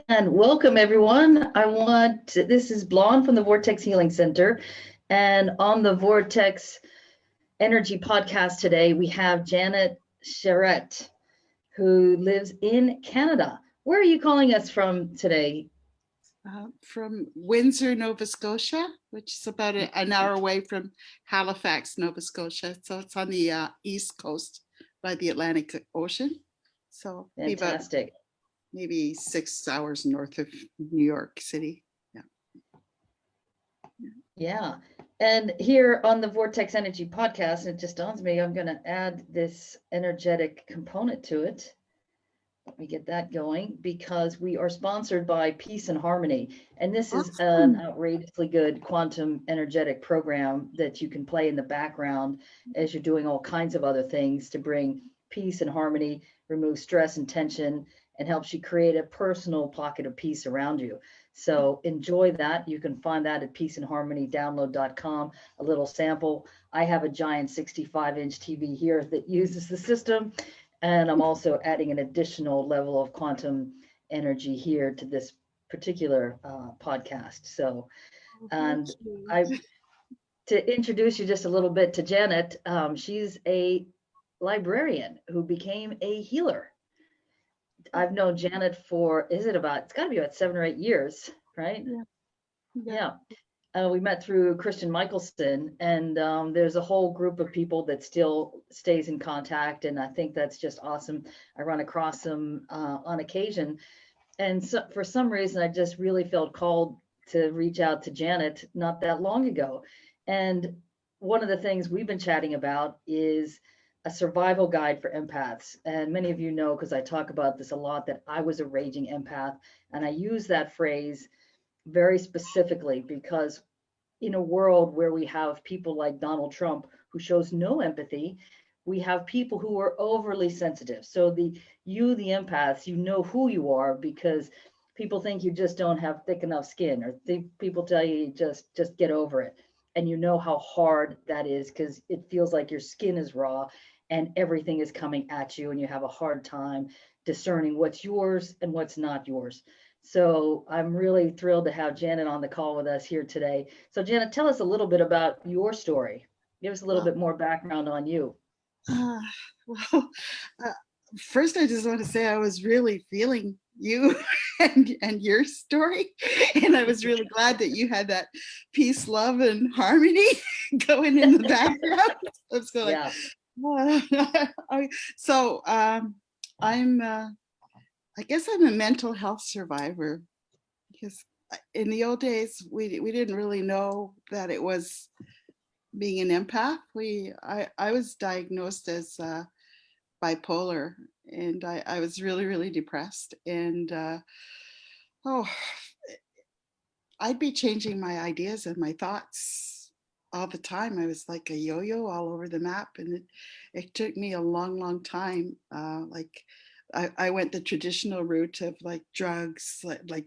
And welcome everyone. This is Blonde from the Vortex Healing Center. And on the Vortex Energy podcast today, we have Janet Charette, who lives in Canada. Where are you calling us from today? From Windsor, Nova Scotia, which is about an hour away from Halifax, Nova Scotia. So it's on the east coast by the Atlantic Ocean. So be about Fantastic. maybe 6 hours north of New York City. Yeah. Yeah. And here on the Vortex Energy podcast, it just dawns me, I'm going to add this energetic component to it. Let me get that going because we are sponsored by Peace and Harmony. And this is an outrageously good quantum energetic program that you can play in the background as you're doing all kinds of other things to bring peace and harmony, remove stress and tension, and helps you create a personal pocket of peace around you. So enjoy that. You can find that at peaceandharmonydownload.com, a little sample. I have a giant 65-inch TV here that uses the system. And I'm also adding an additional level of quantum energy here to this particular podcast. So, and to introduce you just a little bit to Janet, she's a librarian who became a healer. I've known Janet for, it's got to be about 7 or 8 years, right? Yeah. We met through Christian Michelson, and there's a whole group of people that still stays in contact, and I think that's just awesome. I run across them on occasion, and so for some reason, I just really felt called to reach out to Janet not that long ago. And one of the things we've been chatting about is a survival guide for empaths. And many of you know, because I talk about this a lot, that I was a raging empath, and I use that phrase very specifically because in a world where we have people like Donald Trump who shows no empathy, we have people who are overly sensitive. So the empaths, you know who you are because people think you just don't have thick enough skin, or people tell you just get over it. And you know how hard that is because it feels like your skin is raw and everything is coming at you and you have a hard time discerning what's yours and what's not yours. So I'm really thrilled to have Janet on the call with us here today. So Janet, tell us a little bit about your story. Give us a little bit more background on you. Uh, well, uh, first, I just want to say I was really feeling you and your story, and I was really glad that you had that peace, love, and harmony going in the background. I was going Yeah. so I'm. I guess I'm a mental health survivor because in the old days we didn't really know that it was being an empath. I was diagnosed as bipolar, and I was really depressed, and oh, I'd be changing my ideas and my thoughts all the time. I was like a yo-yo all over the map, and it took me a long time. I went the traditional route of like drugs, like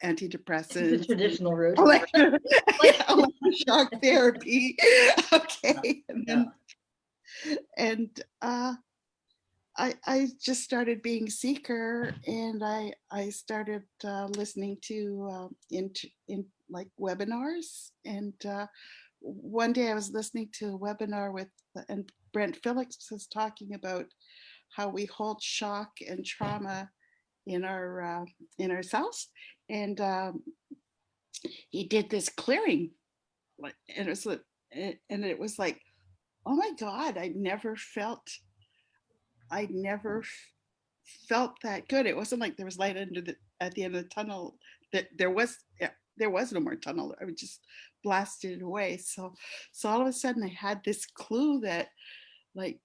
antidepressants, The traditional route. electroshock therapy. Okay, and then, and I just started being seeker, and I started listening to in like webinars, and one day I was listening to a webinar with, and Brent Phillips was talking about how we hold shock and trauma in ourselves, and he did this clearing, and it was like, oh my God, I'd never felt that good. It wasn't like there was light at the end of the tunnel. That there was, yeah, there was no more tunnel. I was just blasted away. So all of a sudden I had this clue that like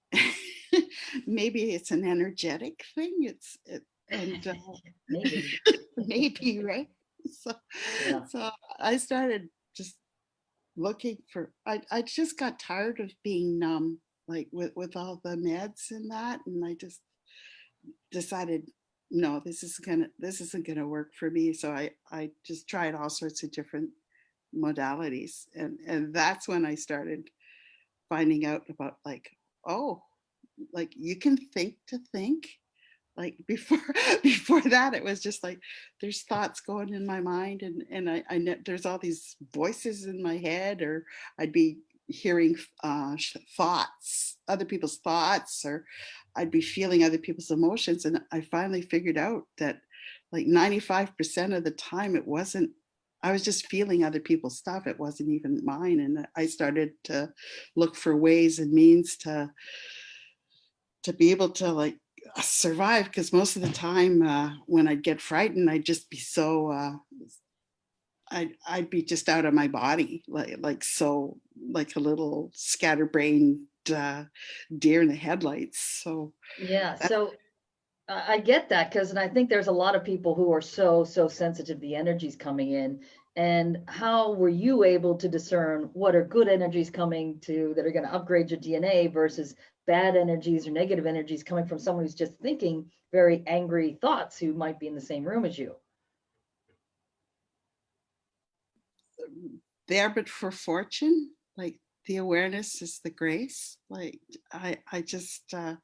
maybe it's an energetic thing. And Maybe. maybe, right? So Yeah. so I started just looking for. I just got tired of being numb, like with all the meds and that, and I just decided, no, this isn't gonna work for me. So I just tried all sorts of different modalities, and that's when I started finding out about like, oh, like you can think to think, Like before before that, it was just like there's thoughts going in my mind, and there's all these voices in my head, or I'd be hearing thoughts, other people's thoughts, or I'd be feeling other people's emotions. And I finally figured out that like 95% of the time it wasn't, I was just feeling other people's stuff. It wasn't even mine. And I started to look for ways and means to be able to like survive, because most of the time when I'd get frightened, I'd just be so I'd be just out of my body, so like a little scatterbrained deer in the headlights. So Yeah. that's So I get that, because, and I think there's a lot of people who are so sensitive to the energies coming in. And how were you able to discern what are good energies coming to that are going to upgrade your DNA versus bad energies or negative energies coming from someone who's just thinking very angry thoughts who might be in the same room as you? there, but for fortune, like the awareness is the grace. Like I just I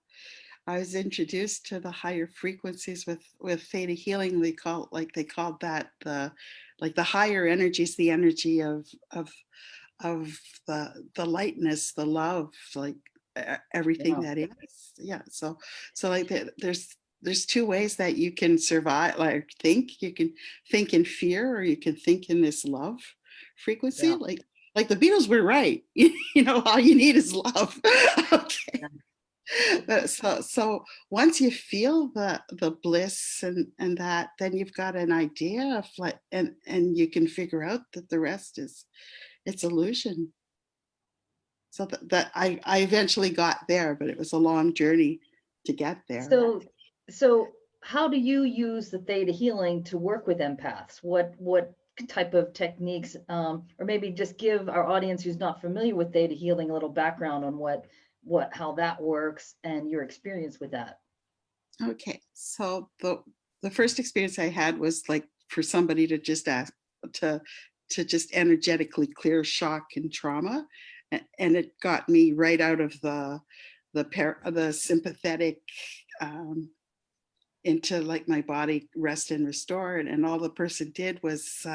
was introduced to the higher frequencies with theta healing. They called that the like the higher energies, the energy of the lightness, the love, like everything Yeah. that is. Yeah. So like there's two ways that you can survive. Like think, you can think in fear, or you can think in this love frequency. Yeah. Like the Beatles were right. You know, all you need is love. Okay. Yeah. So once you feel the bliss and that, then you've got an idea of like, and you can figure out that the rest is, it's illusion. So that I eventually got there, but it was a long journey to get there. So how do you use the theta healing to work with empaths? What type of techniques, or maybe just give our audience who's not familiar with theta healing a little background on how that works and your experience with that. Okay, so the first experience I had was like for somebody to just ask to to just energetically clear shock and trauma, and it got me right out of the sympathetic um, into like my body rest and restore, and all the person did was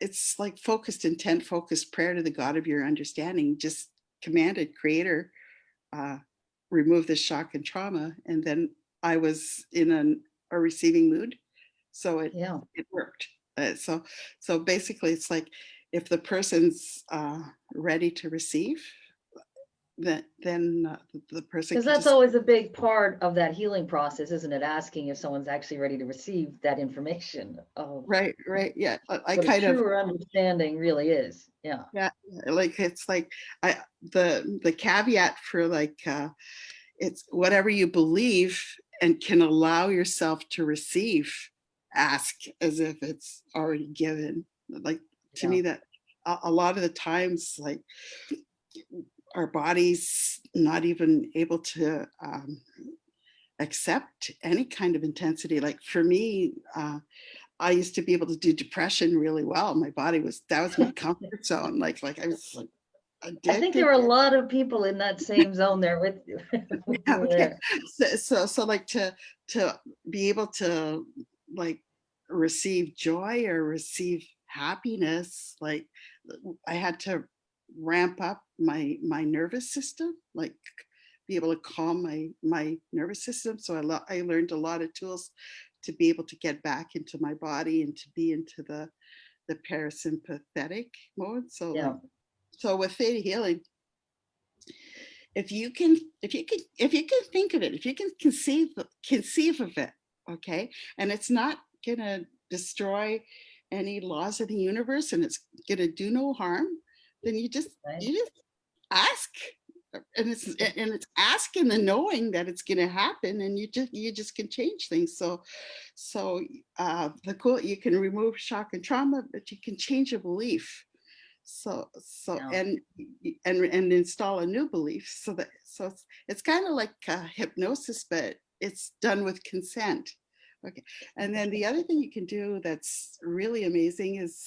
it's like focused intent, focused prayer to the God of your understanding. Just commanded creator, uh, remove the shock and trauma, and then I was in a receiving mood, so Yeah. it worked. So basically it's like if the person's ready to receive, then the person Because can that's just always a big part of that healing process, isn't it? Asking if someone's actually ready to receive that information of right, yeah. I what a kind of, truer understanding really is. Yeah. yeah, like it's like I the caveat for like it's whatever you believe and can allow yourself to receive, ask as if it's already given. Like to Yeah. me, that a lot of the times, like our bodies not even able to accept any kind of intensity. Like for me, I used to be able to do depression really well. My body was, that was my comfort zone. Like I was like I think there addicted. are a lot of people in that same zone there with you, with you Okay. there. So like to be able to like receive joy or receive happiness, like I had to ramp up my nervous system, like be able to calm my nervous system. So I learned a lot of tools to be able to get back into my body and to be into the parasympathetic mode. So Yeah. like, so with theta healing, if you can think of it, if you can conceive of it, okay, and it's not gonna destroy any laws of the universe, and it's gonna do no harm, then Right. you just ask, and it's asking the knowing that it's gonna happen, and you just can change things. So the cool, you can remove shock and trauma, but you can change a belief. So Yeah. and install a new belief, so it's kind of like hypnosis, but it's done with consent. Okay. And then the other thing you can do that's really amazing is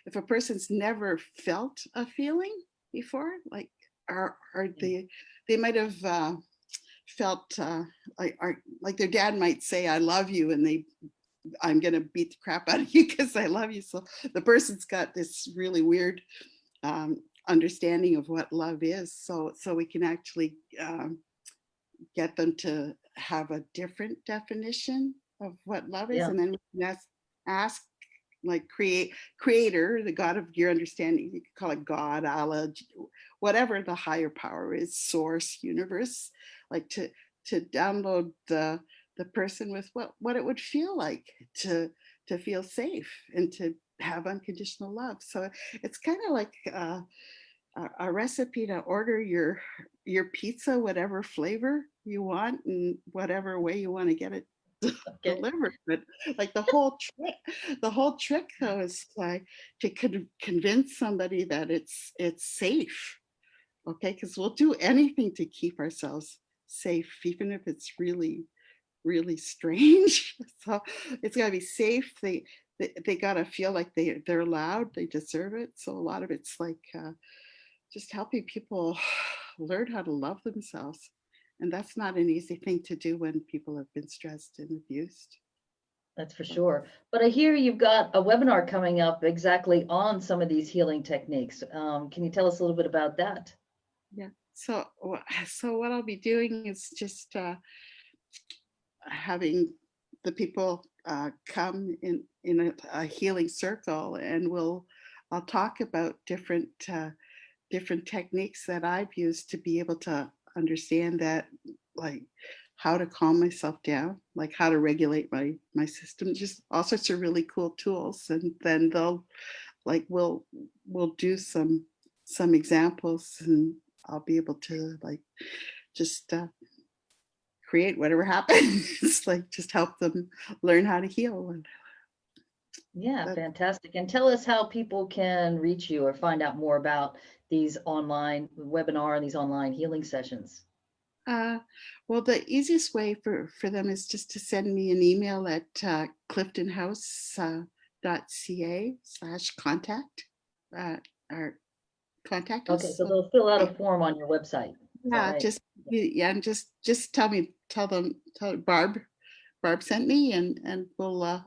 if a person's never felt a feeling before, like or they might have felt like their dad might say, I love you, and I'm going to beat the crap out of you because I love you. So the person's got this really weird understanding of what love is. So we can actually get them to have a different definition of what love is. Yeah. And then we can ask like creator, the God of your understanding, you could call it God, Allah, whatever the higher power is, source, universe, like to download the person with what it would feel like to feel safe and to have unconditional love. So it's kind of like a recipe to order your pizza, whatever flavor you want and whatever way you want to get it Okay. delivered. But like the whole trick though is like to convince somebody that it's safe. Okay, because we'll do anything to keep ourselves safe, even if it's really strange. So it's got to be safe. They got to feel like they're allowed, they deserve it. So a lot of it's like just helping people learn how to love themselves. And that's not an easy thing to do when people have been stressed and abused. That's for sure. But I hear you've got a webinar coming up exactly on some of these healing techniques. Can you tell us a little bit about that? Yeah. So what I'll be doing is just having the people come in a healing circle, and I'll talk about different techniques that I've used to be able to understand that, like how to calm myself down, like how to regulate my system, just all sorts of really cool tools. And then we'll do some examples, and I'll be able to like just create whatever happens, like just help them learn how to heal. And Yeah, fantastic. And tell us how people can reach you or find out more about these online webinar and these online healing sessions. Well, the easiest way for them is just to send me an email at cliftonhouse.ca/contact, or contact Okay, us. so they'll fill out a form on your website. Is that right? And just tell Barb sent me, and we'll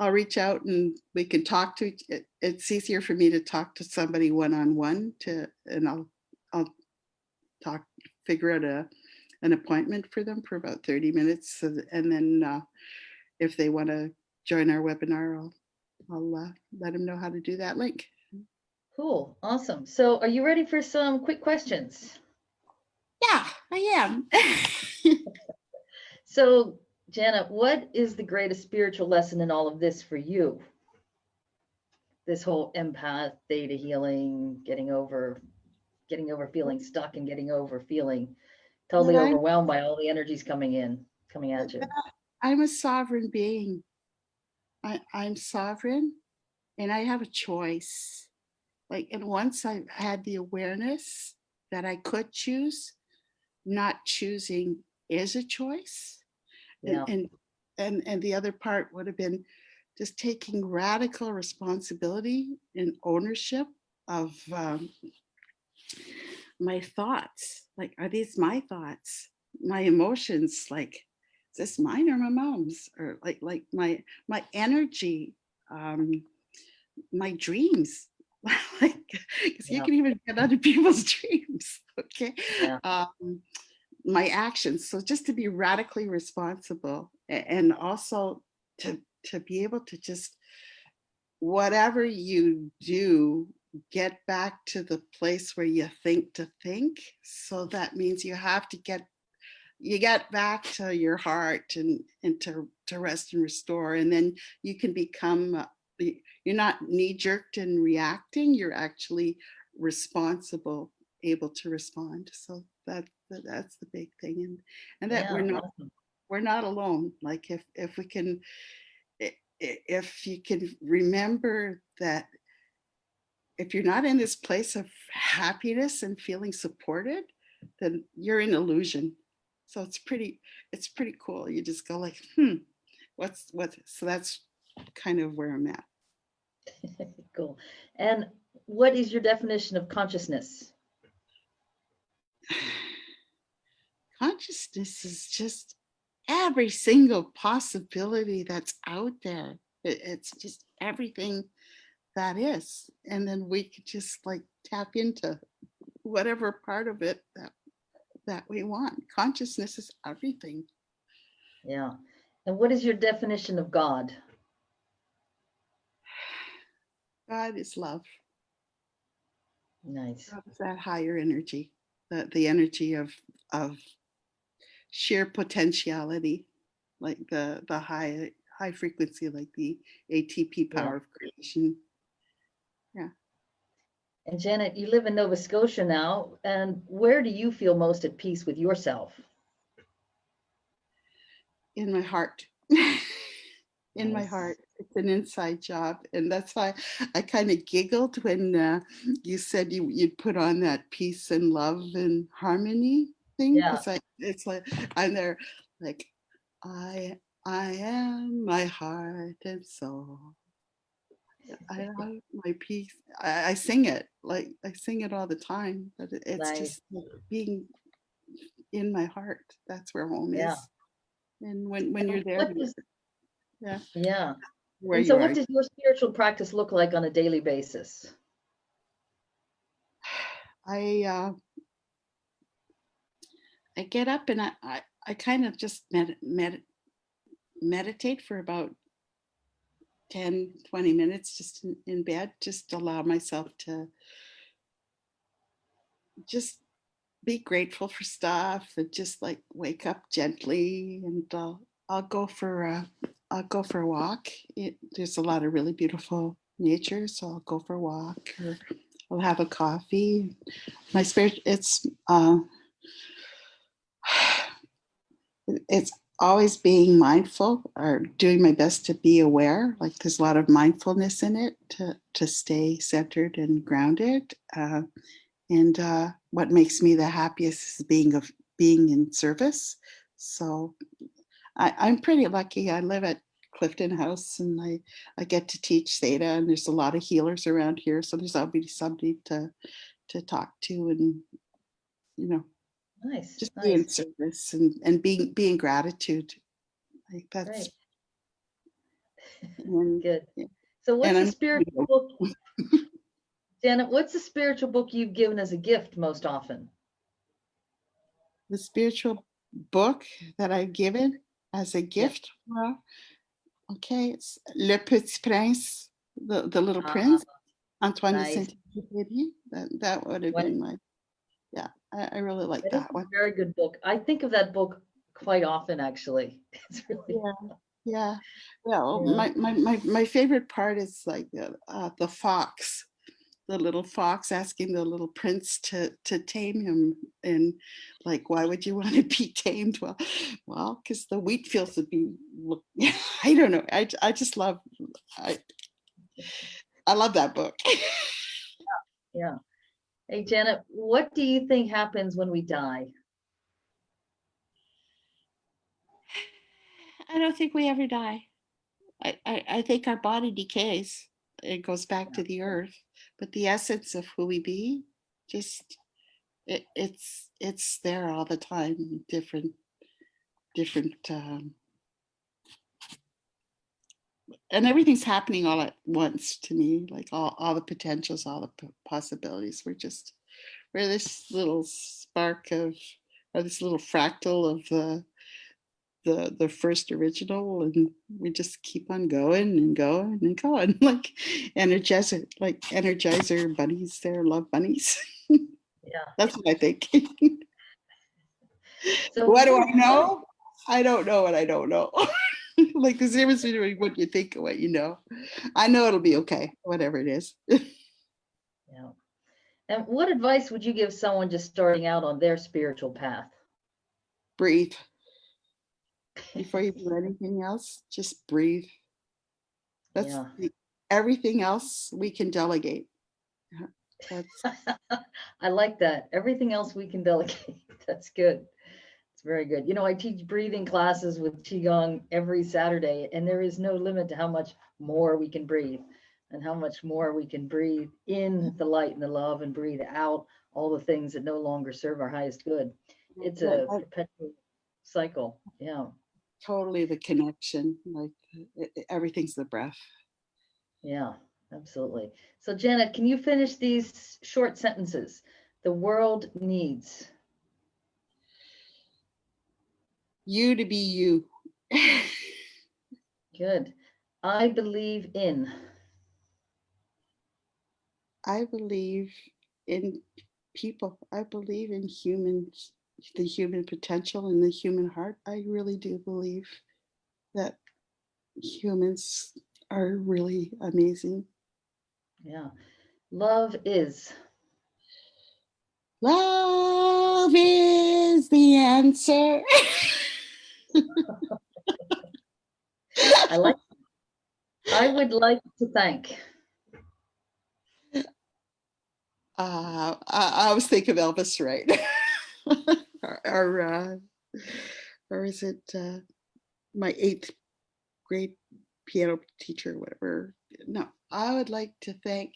I'll reach out and we can talk to it's easier for me to talk to somebody one-on-one and I'll figure out an appointment for them for about 30 minutes. And then if they want to join our webinar, I'll let them know how to do that link. Cool. Awesome. So are you ready for some quick questions? Yeah, I am. So, Janet, what is the greatest spiritual lesson in all of this for you? This whole empath, theta healing, getting over feeling stuck and getting over feeling totally overwhelmed by all the energies coming at you. I'm a sovereign being. I'm sovereign and I have a choice. And once I had the awareness that I could choose, not choosing is a choice. Yeah. And the other part would have been just taking radical responsibility and ownership of my thoughts. Like, are these my thoughts? My emotions, like, is this mine or my mom's? Or like my energy, my dreams. Like, because you can even get other people's dreams. Okay. Yeah. My actions. So just to be radically responsible, and also to be able to just, whatever you do, get back to the place where you think to think. So that means you have to get back to your heart and to rest and restore. And then you can become, you're not knee-jerked and reacting, you're actually responsible, able to respond. So that's the big thing. And that Awesome. we're not alone. Like if we can, if you can remember that if you're not in this place of happiness and feeling supported, then you're in illusion. So it's pretty cool. You just go like, what's so that's kind of where I'm at. Cool. And what is your definition of consciousness? consciousness is just every single possibility that's out there. It's just everything that is. And then we could just like tap into whatever part of it that we want. Consciousness is everything. Yeah. And what is your definition of God? God is love. Nice. God is that higher energy, the energy of sheer potentiality, like the high frequency, like the ATP Yeah. power of creation. Yeah. And Janet, you live in Nova Scotia now, and where do you feel most at peace with yourself? In my heart. In my Nice. heart. It's an inside job. And that's why I kind of giggled when you said you'd put on that peace and love and harmony thing. Yeah. Because it's like I'm there like I am my heart and soul. I love my peace. I sing it, like I sing it all the time, but it's Nice. just like being in my heart. That's where home Yeah. is. And when you're there, What does, yeah, yeah. where And you so are. what does your spiritual practice look like on a daily basis? I get up and I kind of just meditate for about 10, 20 minutes just in bed, just allow myself to just be grateful for stuff and just like wake up gently, and I'll go for a walk. There's a lot of really beautiful nature, so I'll go for a walk, or I'll have a coffee. My spirit, it's always being mindful or doing my best to be aware. Like there's a lot of mindfulness in it to stay centered and grounded. And what makes me the happiest is being in service. So I'm pretty lucky. I live at Clifton House, and I get to teach Theta, and there's a lot of healers around here. So there's always somebody to talk to, and Nice. just be in Nice. service and being gratitude. Like that's Great. and, Good. So and what's the I'm spiritual book, Janet, what's the spiritual book you've given as a gift most often? the spiritual book that I've given as a Yeah. gift. Well, okay, it's Le Petit Prince, the Little Ah, Prince, Antoine de nice. Saint-Exupéry. That would have What, been my, yeah, I really like that is that a one. very good book. I think of that book quite often, actually. It's really, Yeah, yeah. Well, yeah. my favorite part is like the fox, the little fox asking the little prince to tame him, and like, why would you want to be tamed? Well, because the wheat fields would be. I don't know. I just love. I I love that book. Yeah. Hey, Janet, what do you think happens when we die? I don't think we ever die. I think our body decays. It goes back Yeah. to the earth, but the essence of who we be, just it's there all the time. Different, and everything's happening all at once to me. Like all the potentials, all the possibilities. We're this little spark of, or this little fractal of the first original, and we just keep on going and going and going like energizer bunnies. They're love bunnies. Yeah. That's what I think. So What do I know? I don't know what I don't know. Like the difference between what you think and what you know. I know it'll be okay, whatever it is. yeah. And what advice would you give someone just starting out on their spiritual path? Breathe. Before you do anything else, just breathe. That's Yeah. everything else we can delegate. That's I like that. Everything else we can delegate. That's good. It's very good. You know, I teach breathing classes with Qigong every Saturday, and there is no limit to how much more we can breathe and how much more we can breathe in the light and the love and breathe out all the things that no longer serve our highest good. it's Like, a perpetual cycle. Yeah. totally the connection, like everything's the breath. Yeah, absolutely. So Janet, can you finish these short sentences? The world needs. You to be you. Good. I believe in. I believe in people. I believe in humans, the human potential and the human heart. I really do believe that humans are really amazing. Yeah. Love is. Love is the answer. I like. I would like to thank. I always think of Elvis, right? or, or is it my 8th grade piano teacher, whatever? No, I would like to thank.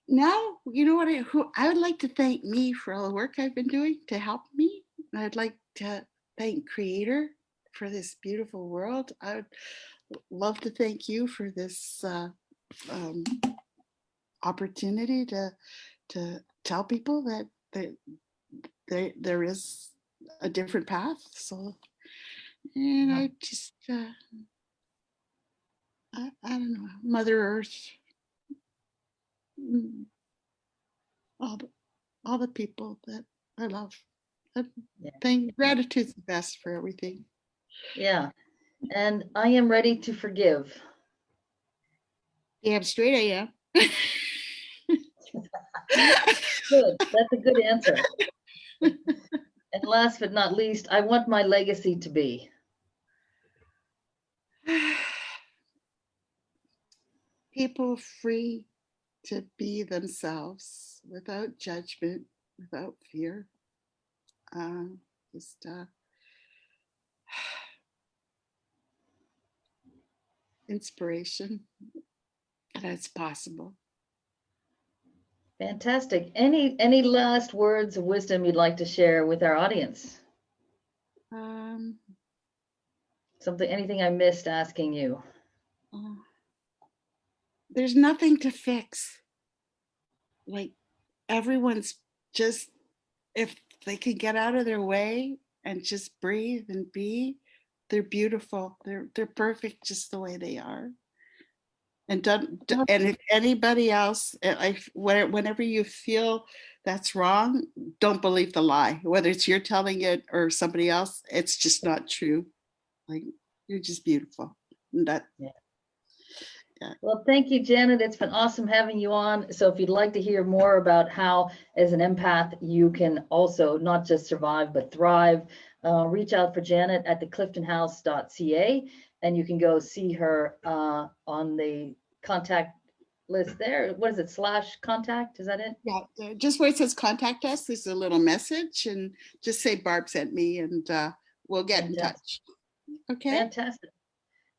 Now, you know what? I would like to thank me for all the work I've been doing to help me. I'd like to thank Creator for this beautiful world. I would love to thank you for this um, opportunity to tell people that there is a different path. So, and Yeah. I just I don't know, Mother Earth, mm, all the people that I love. Yeah. Gratitude's the best for everything. Yeah. And I am ready to forgive. Damn straight I am. Good. That's a good answer. And last but not least, I want my legacy to be. People free to be themselves without judgment, without fear. Uh, just inspiration that it's possible. Fantastic. Any last words of wisdom you'd like to share with our audience? Um, Anything I missed asking you? uh, there's nothing to fix. Like everyone's just, if they can get out of their way and just breathe and be, they're beautiful. They're perfect just the way they are. And and if anybody else, whenever you feel that's wrong, don't believe the lie. Whether it's you're telling it or somebody else, it's just not true. Like you're just beautiful. And that, Yeah. yeah. Well, thank you, Janet. It's been awesome having you on. So if you'd like to hear more about how, as an empath, you can also not just survive, but thrive, reach out for Janet at the cliftonhouse.ca, and you can go see her on the contact list there. What is it, /contact? Is that it? Yeah, just where it says contact us, there's a little message and just say Barb sent me and we'll get in Fantastic. touch. Okay. Fantastic.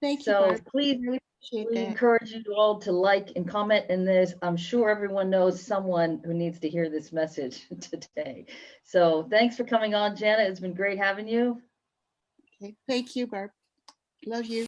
Thank you, So Barb. please, I really appreciate we that. encourage you all to like and comment, and I'm sure everyone knows someone who needs to hear this message today. So thanks for coming on, Janet. It's been great having you. Okay. Thank you, Barb. Love you.